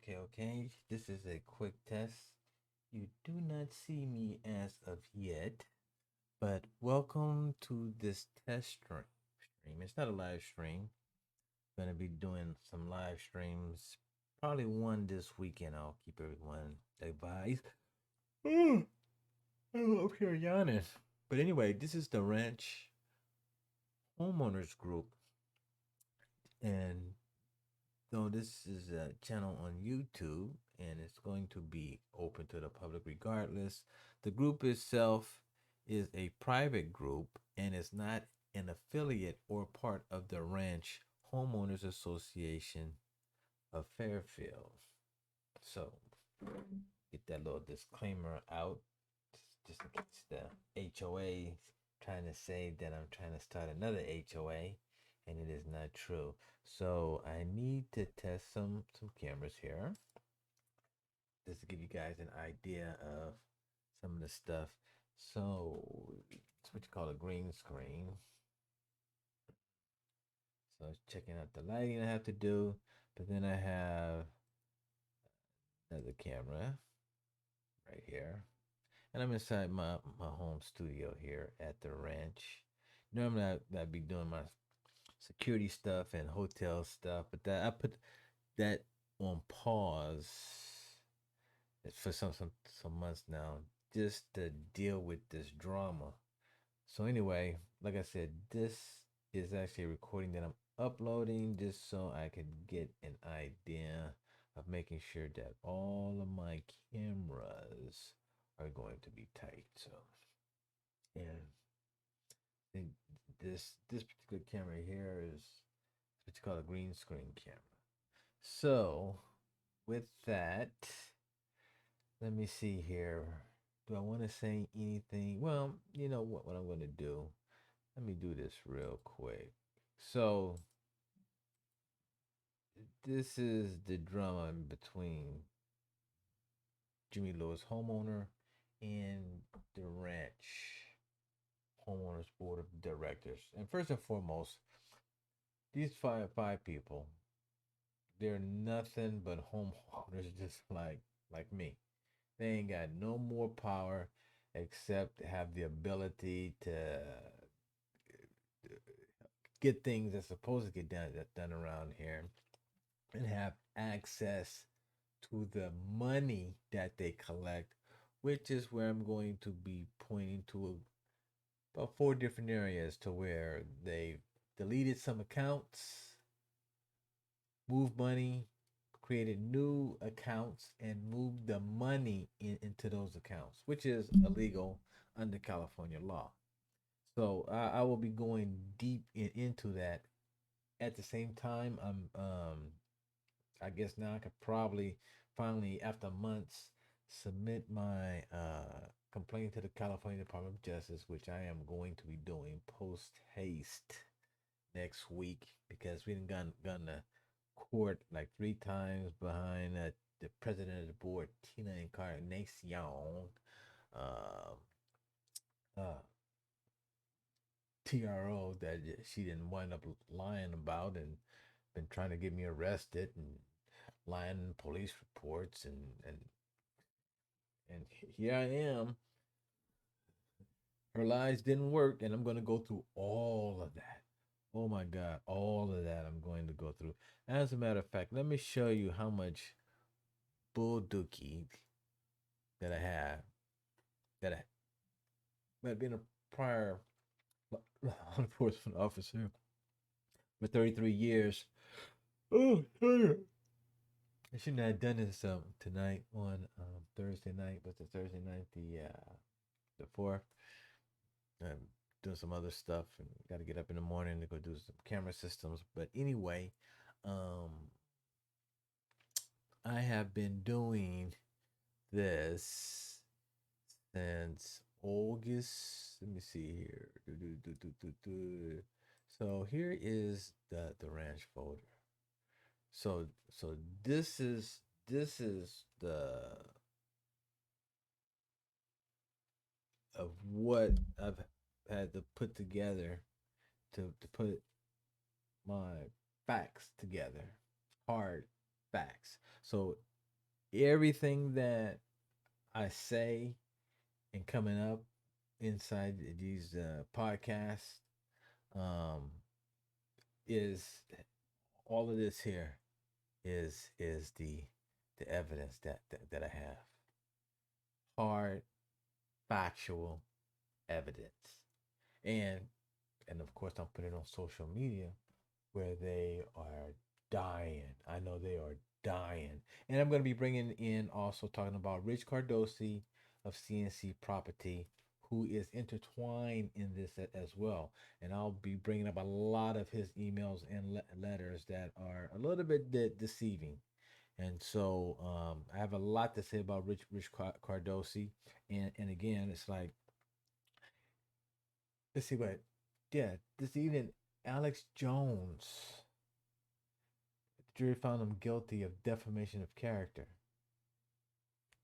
Okay. This is a quick test. You do not see me as of yet, but welcome to this test stream. It's not a live stream. Gonna be doing some live streams. Probably one this weekend. I'll keep everyone advised. I'm up here yawning. But anyway, this is the Ranch Homeowners Group, and so this is a channel on YouTube and it's going to be open to the public regardless. The group itself is a private group and is not an affiliate or part of the Ranch Homeowners Association of Fairfield. So get that little disclaimer out just in case the HOA trying to say that I'm trying to start another HOA and it is not true. So I need to test some cameras here just to give you guys an idea of some of the stuff. So it's what you call a green screen. So it's checking out the lighting I have to do, but then I have another camera right here. And I'm inside my home studio here at the ranch. Normally I'd be doing my security stuff and hotel stuff, but that I put that on pause for some months now, just to deal with this drama. So anyway, like I said, this is actually a recording that I'm uploading just so I could get an idea of making sure that all of my cameras are going to be tight. So and then this particular camera here is what you call a green screen camera. So with that, let me see here. Do I want to say anything? Well, you know what I'm going to do. Let me do this real quick. So this is the drama in between Jimmy Lewis homeowner and the ranch homeowners board of directors. And first and foremost, these five people, they're nothing but homeowners just like me. They ain't got no more power except have the ability to get things that's supposed to get done around here and have access to the money that they collect, which is where I'm going to be pointing to about four different areas to where they've deleted some accounts, moved money, created new accounts, and moved the money into those accounts, which is illegal under California law. So I will be going deep into that. At the same time, I guess now I could probably finally, after months, submit my complaint to the California Department of Justice, which I am going to be doing post haste next week because we done gone to court like three times behind the president of the board, Tina Encarnacion, uh, uh, TRO, that she didn't wind up lying about and been trying to get me arrested and lying in police reports and here I am. Her lies didn't work, and I'm going to go through all of that. Oh my God, all of that I'm going to go through. As a matter of fact, let me show you how much bull dookie that I have. That I've been a prior law enforcement officer for 33 years. Oh, I shouldn't have done this tonight on Thursday night. What's the Thursday night? The fourth. I'm doing some other stuff and got to get up in the morning to go do some camera systems. But anyway, um, I have been doing this since August. Let me see here. So here is the ranch folder. So this is the of what I've had to put together to put my facts together, hard facts. So everything that I say and coming up inside these podcasts um, is all of this here is the evidence that I have, hard factual evidence, and and of course I'm putting it on social media where they are dying. I know they are dying. And I'm going to be bringing in also talking about Rich Cardosi of CNC Property, who is intertwined in this as well. And I'll be bringing up a lot of his emails and letters that are a little bit deceiving. And so I have a lot to say about Rich Cardosi. And again, it's like, let's see what, yeah, this evening, Alex Jones. The jury found him guilty of defamation of character,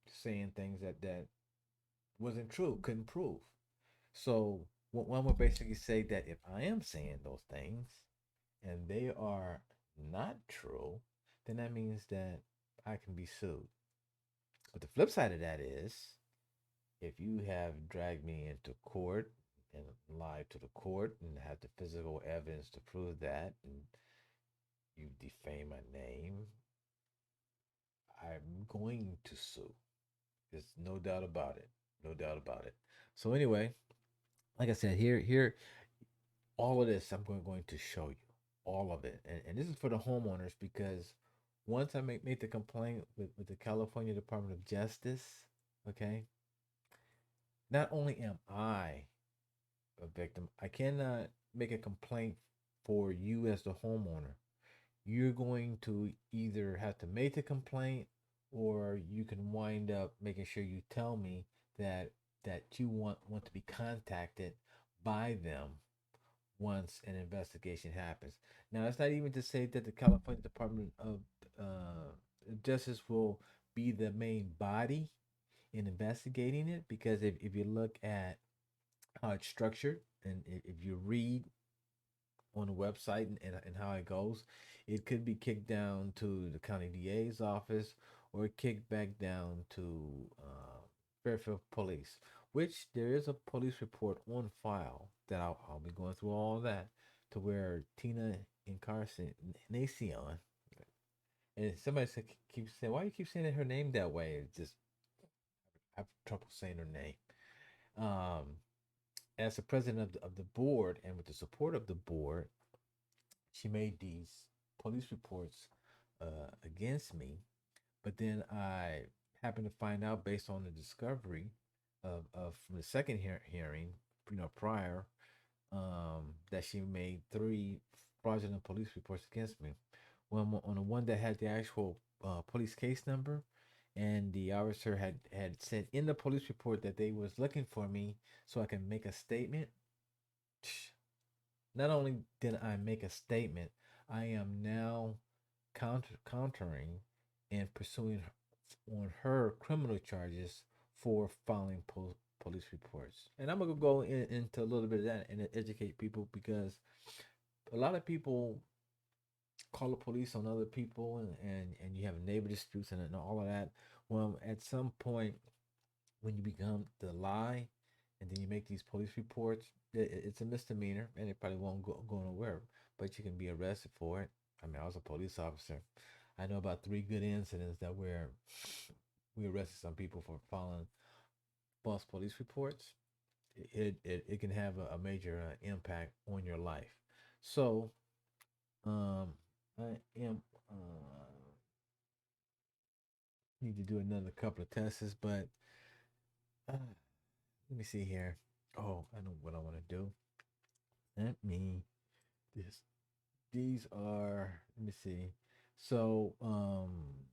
saying things that wasn't true, couldn't prove. So one would basically say that if I am saying those things and they are not true, then that means that I can be sued. But the flip side of that is if you have dragged me into court and lied to the court and have the physical evidence to prove that, and you defame my name, I'm going to sue. There's no doubt about it. No doubt about it. So anyway, like I said, here, all of this I'm going to show you. All of it. And this is for the homeowners because once I make the complaint with the California Department of Justice, okay, not only am I a victim, I cannot make a complaint for you as the homeowner. You're going to either have to make the complaint or you can wind up making sure you tell me that you want to be contacted by them once an investigation happens. Now, it's not even to say that the California Department of Justice will be the main body in investigating it, because if you look at how it's structured and if you read on the website and how it goes, it could be kicked down to the county DA's office or kicked back down to Fairfield Police, which there is a police report on file that I'll be going through all that to where Tina Encarnacion, and somebody keeps saying, why you keep saying her name that way? It's just, I have trouble saying her name. Um, as the president of the board and with the support of the board, she made these police reports against me. But then I happened to find out based on the discovery of from the second hearing, prior, that she made three fraudulent police reports against me. One on the one that had the actual police case number, and the officer had said in the police report that they was looking for me so I can make a statement. Not only did I make a statement, I am now countering and pursuing on her criminal charges for filing police reports. And I'm gonna go into a little bit of that and educate people, because a lot of people call the police on other people, and you have neighbor disputes and all of that. Well, at some point, when you become the lie and then you make these police reports, it's a misdemeanor and it probably won't go nowhere, but you can be arrested for it. I mean, I was a police officer. I know about three good incidents that where we arrested some people for filing false police reports. It can have a major impact on your life. So, um, I am need to do another couple of tests, but let me see here. Oh, I know what I want to do. Let me this. These are. Let me see. So, let me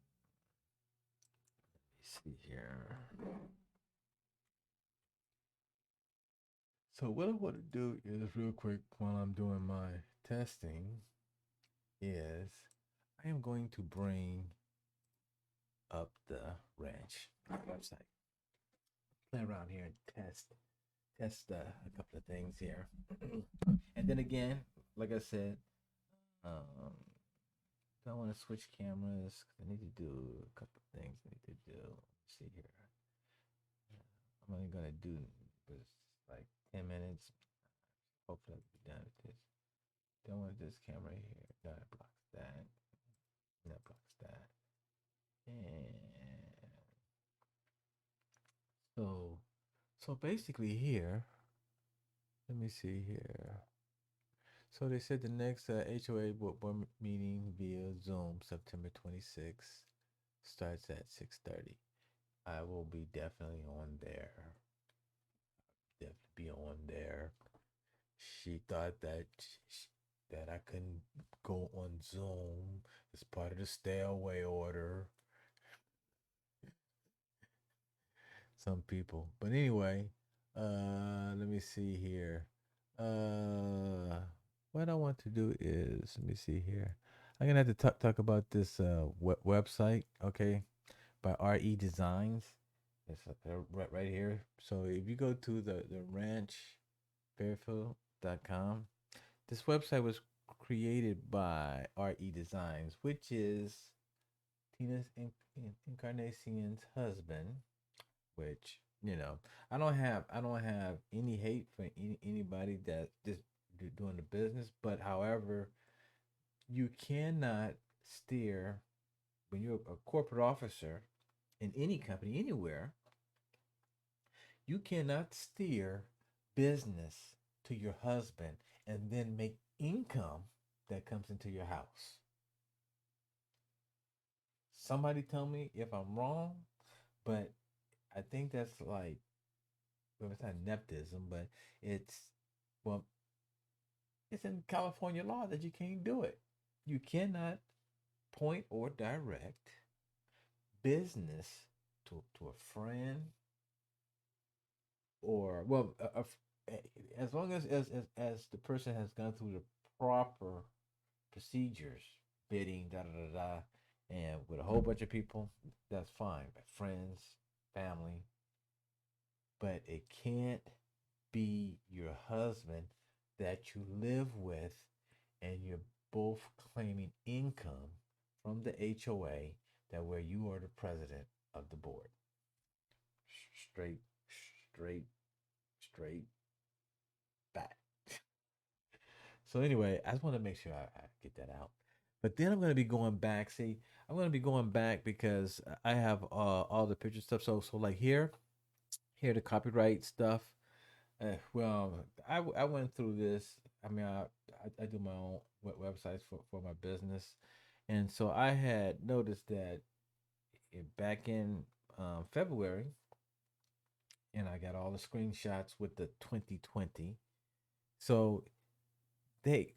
see here. So what I want to do is real quick while I'm doing my testing is I am going to bring up the ranch website, play around here and test a couple of things here, and then again, like I said, um, want to switch cameras. I need to do a couple of things. I need to do. Let's see here. I'm only gonna do this like 10 minutes. Hopefully, I'll be done with this. Done with this camera here. That blocks that. That blocks that. And so, so basically here, let me see here. So they said the next HOA board meeting via Zoom, September 26th, starts at 6:30. I will be definitely on there. Definitely be on there. She thought that I couldn't go on Zoom. It's part of the stay away order. Some people, but anyway, let me see here. Uh, what I want to do is let me see here. I'm gonna have to talk about this website, okay, by RE Designs. It's right here. So if you go to the ranch fairfield.com, this website was created by RE Designs, which is Tina's Incarnation's husband. Which I don't have any hate for anybody that just doing the business, but however, you cannot steer when you're a corporate officer in any company anywhere. You cannot steer business to your husband and then make income that comes into your house. Somebody tell me if I'm wrong, but I think that's like, well, it's not nepotism, but it's, well, it's in California law that you can't do it. You cannot point or direct business to a friend, or well, as long as the person has gone through the proper procedures, bidding, da da da da, and with a whole bunch of people, that's fine. Friends, family, but it can't be your husband that you live with and you're both claiming income from the HOA that where you are the president of the board. Straight, straight, straight back. So anyway, I just want to make sure I get that out. But then I'm going to be going back. See, I'm going to be going back because I have all the picture stuff. So like here the copyright stuff. Well, I went through this. I mean, I do my own websites for my business, and so I had noticed that back in February, and I got all the screenshots with the 2020. So they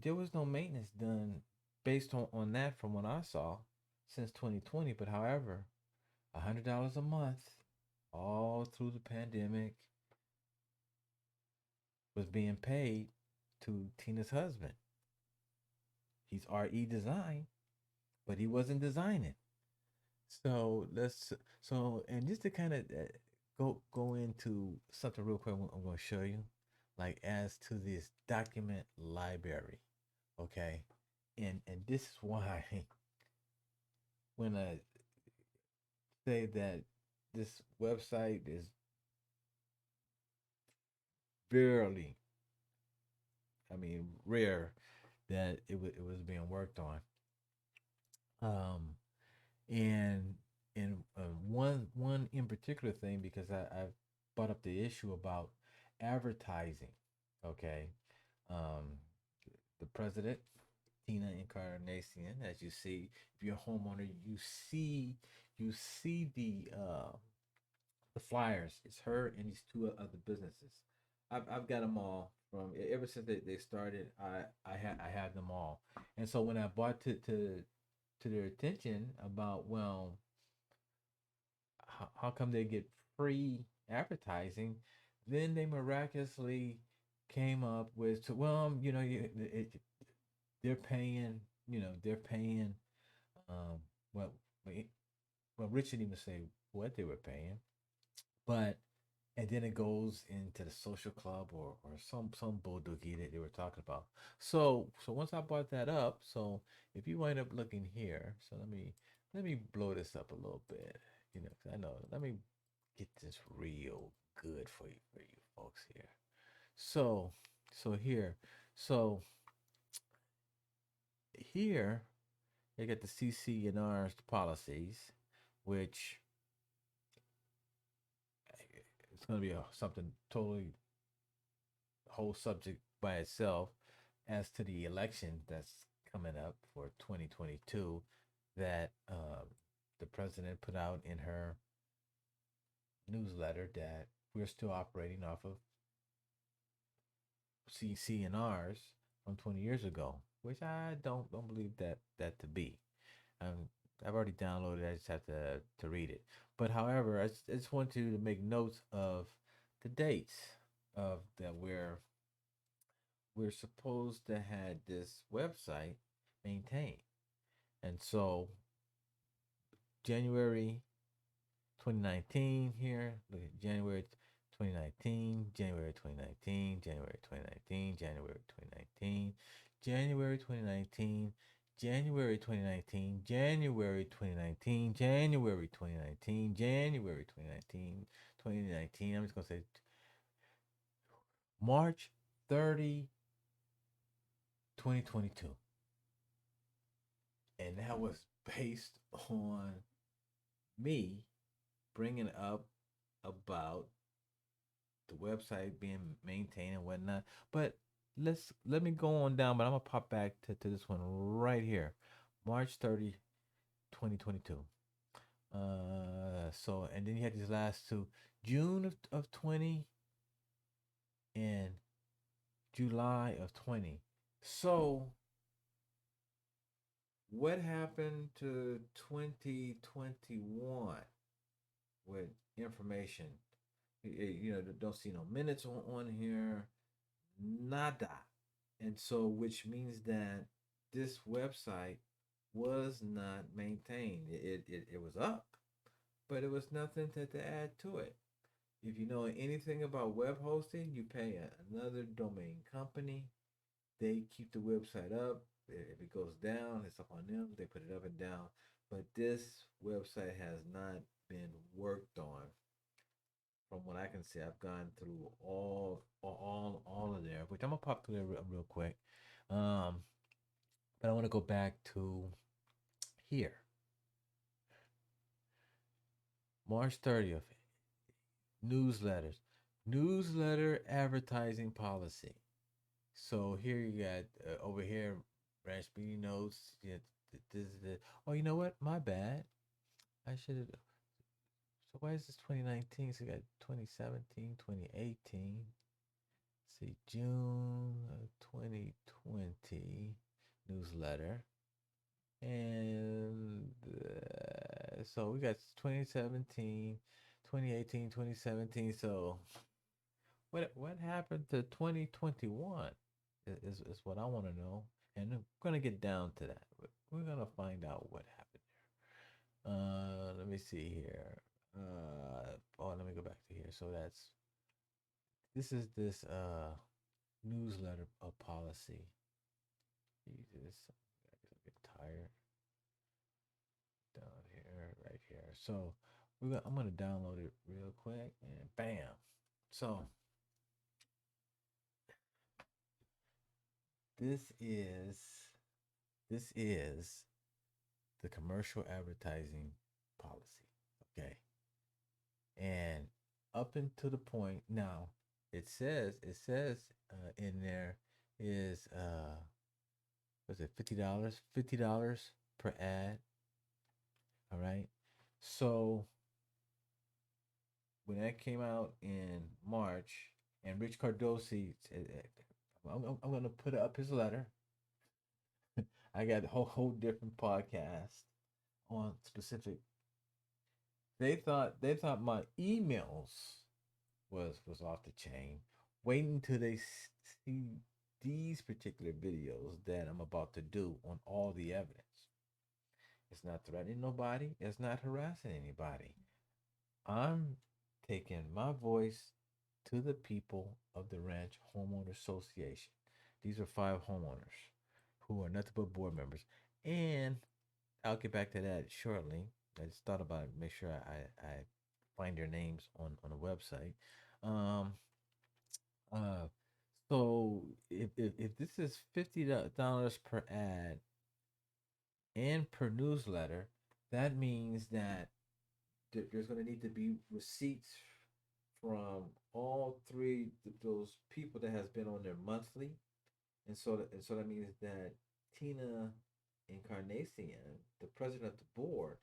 there was no maintenance done based on that from what I saw since 2020. But however, $100 a month all through the pandemic was being paid to Tina's husband. He's RE Design, but he wasn't designing. So let's and just to kind of go into something real quick, I'm going to show you, like as to this document library, okay, and this is why when I say that this website is barely, I mean, rare that it was being worked on. Um, and one in particular thing, because I've brought up the issue about advertising. Okay, um, the president, Tina Incarnation, as you see, if you're a homeowner, you see the flyers. It's her and these two other businesses. I've got them all from ever since they started. I had them all, and so when I brought to their attention about, well, how come they get free advertising, then they miraculously came up with, so, well, they're paying, they're paying, um, well, well, Rich didn't even say what they were paying, but and then it goes into the social club or some bulldoggy that they were talking about. So once I brought that up, so if you wind up looking here, so let me blow this up a little bit, 'cause I know. Let me get this real good for you folks here. So so here, so here they get the CC&R's policies, which it's going to be something totally whole subject by itself as to the election that's coming up for 2022 that the president put out in her newsletter that we're still operating off of CC&Rs from 20 years ago, which I don't believe that to be. Um, I've already downloaded it. I just have to read it. But however, I just want you to make notes of the dates of that we're supposed to had this website maintained. And so January 2019 here, look at January 2019, January 2019, January 2019, January 2019, January 2019, January 2019, January 2019, January 2019, January 2019, 2019. I'm just going to say March 30, 2022. And that was based on me bringing up about the website being maintained and whatnot. But let me go on down, but I'm gonna pop back to this one right here. March 30, 2022. So and then you had these last two, June of 20 and July of 20. So what happened to 2021 with information? Don't see no minutes on here, nada. And so, which means that this website was not maintained. It was up, but it was nothing to add to it. If you know anything about web hosting, you pay another domain company. They keep the website up. If it goes down, it's up on them. They put it up and down. But this website has not been worked on from what I can see. I've gone through all of there, which I'm gonna pop through there real quick. Um, but I want to go back to here, March 30th, newsletters, newsletter advertising policy. So here you got over here, branch meeting notes. Yeah, this is the. Oh, you know what? My bad. I should have. So why is this 2019? So you got 2017, 2018. See, June of 2020 newsletter. And so we got 2017, 2018, 2017. So what happened to 2021 is what I want to know. And we're going to get down to that. We're going to find out what happened there. Let me see here. Let me go back to here. So this newsletter of policy. Jesus, I get tired down here, right here. So I'm gonna download it real quick and bam. So this is this is the commercial advertising policy. Okay. And up until the point now, it says in there is was it $50? $50 per ad. All right. So when that came out in March, and Rich Cardosi said, I'm going to put up his letter. I got a whole different podcast on specific. They thought my emails was off the chain. Waiting until they see these particular videos that I'm about to do on all the evidence. It's not threatening nobody. It's not harassing anybody. I'm taking my voice to the people of the Ranch Homeowner Association. These are five homeowners who are nothing but board members. And I'll get back to that shortly. I just thought about it, make sure I find their names on the website. Um, uh, so if this is $50 per ad and per newsletter, that means that there's going to need to be receipts from all three those people that has been on there monthly, and so that means that Tina Encarnacion, the president of the board,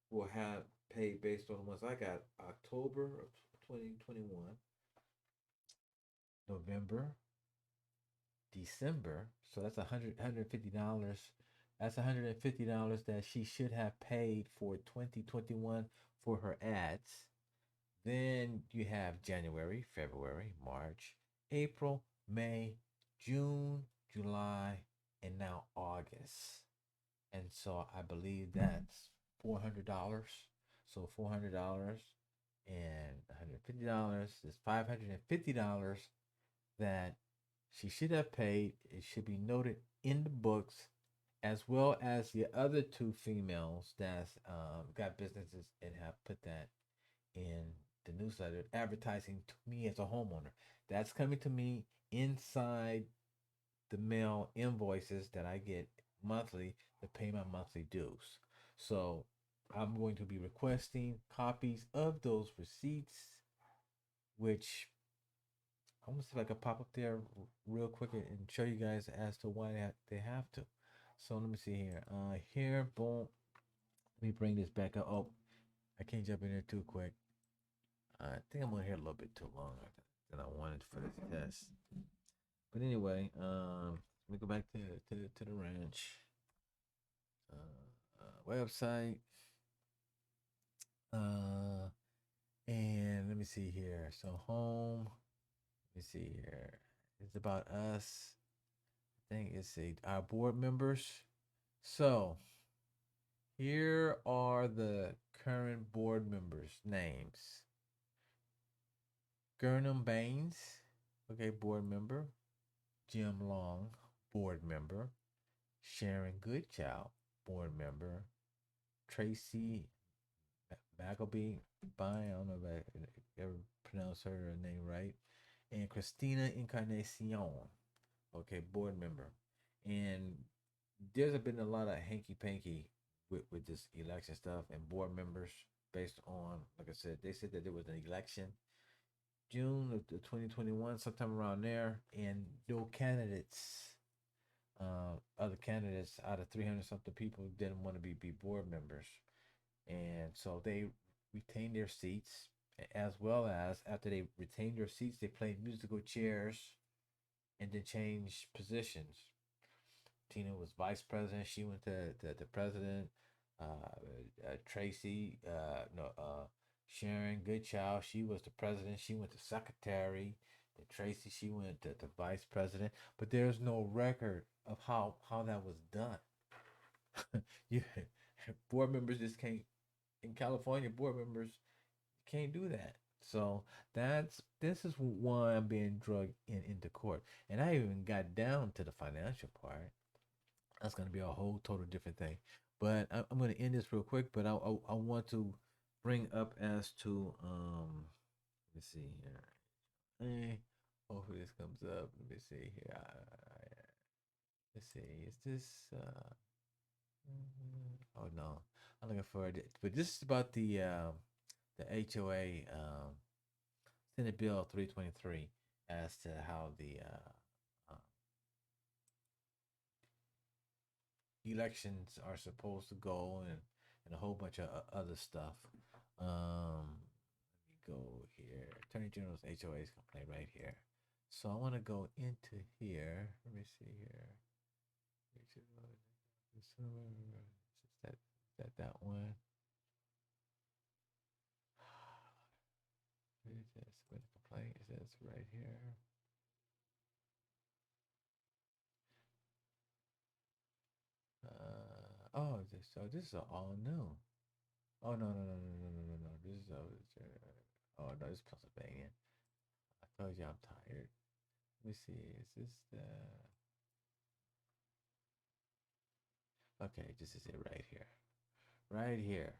will have paid based on the ones I got October of 2021, November, December. So that's $150. That's $150 that she should have paid for 2021 for her ads. Then you have January, February, March, April, May, June, July, and now August. And so I believe that's $400. So $400 and $150 is $550 that she should have paid. It should be noted in the books, as well as the other two females that's got businesses and have put that in the newsletter advertising to me as a homeowner. That's coming to me inside the mail invoices that I get monthly to pay my monthly dues. So I'm going to be requesting copies of those receipts, which I'm gonna see if I can pop up there real quick and show you guys as to why they have to. So let me see here. Here, boom. Let me bring this back up. Oh, I can't jump in there too quick. I think I'm on here a little bit too long than I wanted for this test. But anyway, let me go back to the ranch website. Uh, and let me see here. So home. Let me see here. It's about us. I think it's our board members. So here are the current board members' names. Gurnham Baines, okay, board member. Jim Long, board member. Sharon Goodchild, board member. Tracy Magleby, I don't know if I ever pronounced her name right. And Christina Encarnacion, okay, board member. And there's been a lot of hanky panky with this election stuff and board members based on, like I said, they said that there was an election June of the 2021, sometime around there, and no candidates, other candidates out of 300 something people didn't want to be board members. And so they retained their seats, as well as after they retained their seats, they played musical chairs and then changed positions. Tina was vice president. She went to the president. Tracy, no, Sharon Goodchild, she was the president. She went to secretary. And Tracy, she went to vice president. But there's no record of how that was done. you board members just can't in California. Board members can't do that. So this is why I'm being drugged into court, and I even got down to the financial part. That's going to be a whole total different thing. But I'm going to end this real quick. But I want to bring up as to let me see here. Hey, hopefully this comes up. Let me see here. Let's see. Is this? Oh no, I'm looking for it. But this is about the HOA Senate Bill 323 as to how the elections are supposed to go and a whole bunch of other stuff. Let me go here. Attorney General's HOA's complaint right here. So I want to go into here. Let me see here. Is that one? What is this? What complaint is this right here? So this is all new. Oh no. This is Oh no, it's Pennsylvania. I told you I'm tired. Let me see. Is this the? Okay, this is it right here. Right here.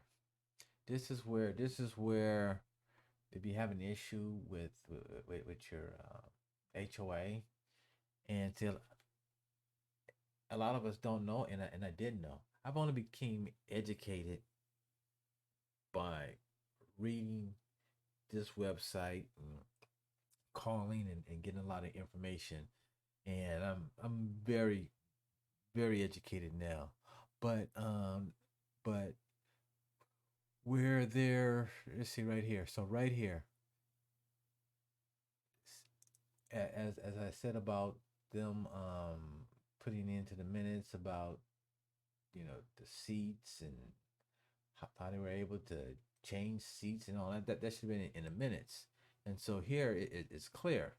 This is where if you have an issue with your HOA, and till a lot of us don't know, and I didn't know. I've only became educated by reading this website, and calling, and getting a lot of information, and I'm very educated now. But where there, let's see right here. So right here, as I said about them putting into the minutes about the seats and how they were able to change seats and all that. That should have been in the minutes. And so here it's clear.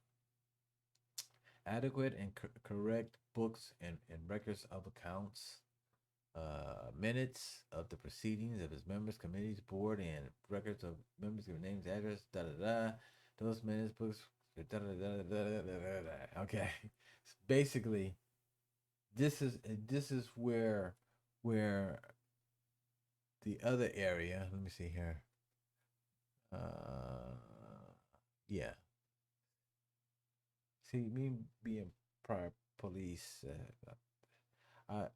Adequate and correct books and records of accounts, minutes of the proceedings of his members, committees, board, and records of members, their names, address, da da da. Those minutes, books, da da da da da da da da. Okay, basically, this is where the other area. Let me see here. Uh, yeah. See, me being prior police, I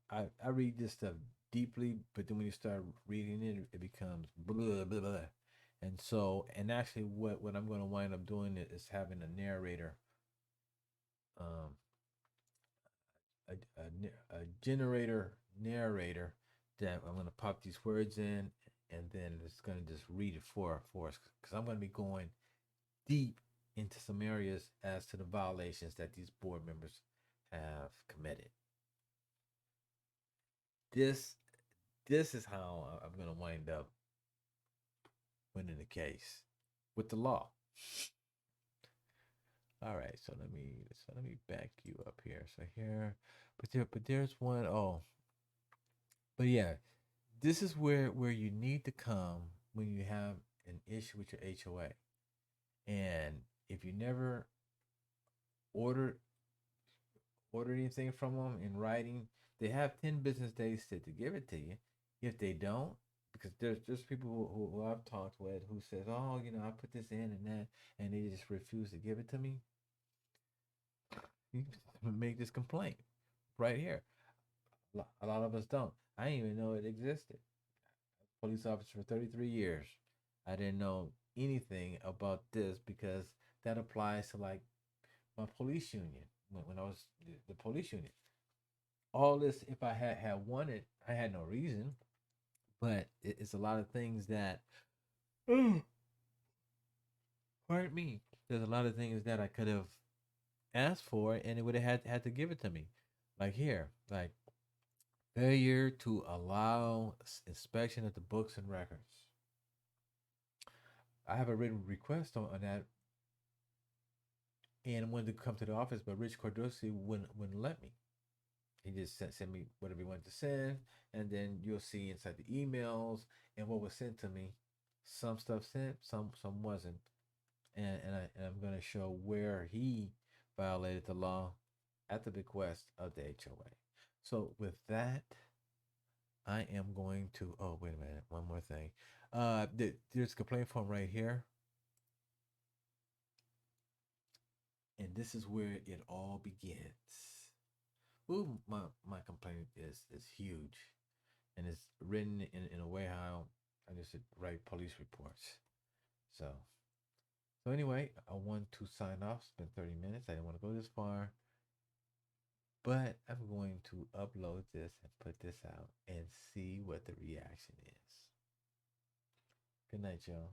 read this stuff deeply, but then when you start reading it, it becomes blah blah blah. And so, and actually, what I'm going to wind up doing is having a narrator, um, a generator narrator that I'm going to pop these words in, and then it's going to just read it for us because I'm going to be going deep into some areas as to the violations that these board members have committed. This this is how I'm gonna wind up winning the case with the law. All right, so let me back you up here. So here, but there's one. Oh, but yeah, this is where you need to come when you have an issue with your HOA, and if you never ordered order anything from them in writing, they have 10 business days to give it to you. If they don't, because there's just people who I've talked with who says, oh, I put this in and that, and they just refuse to give it to me. You can make this complaint right here. A lot of us don't. I didn't even know it existed. Police officer for 33 years. I didn't know anything about this because that applies to like my police union when I was the police union. All this, if I had wanted, I had no reason, but it's a lot of things that pardon me, there's a lot of things that I could have asked for and it would have had to give it to me, like here, like failure to allow inspection of the books and records. I have a written request on that and wanted to come to the office, but Rich Cordosi wouldn't let me. He just sent me whatever he wanted to send, and then you'll see inside the emails and what was sent to me. Some stuff sent, some wasn't, and I'm gonna show where he violated the law at the bequest of the HOA. So with that, I am going to. Oh wait a minute, one more thing. There's a complaint form right here, and this is where it all begins. Ooh, my complaint is huge, and it's written in a way how I just write police reports. So anyway, I want to sign off. It's been 30 minutes. I didn't want to go this far, but I'm going to upload this and put this out and see what the reaction is. Good night, y'all.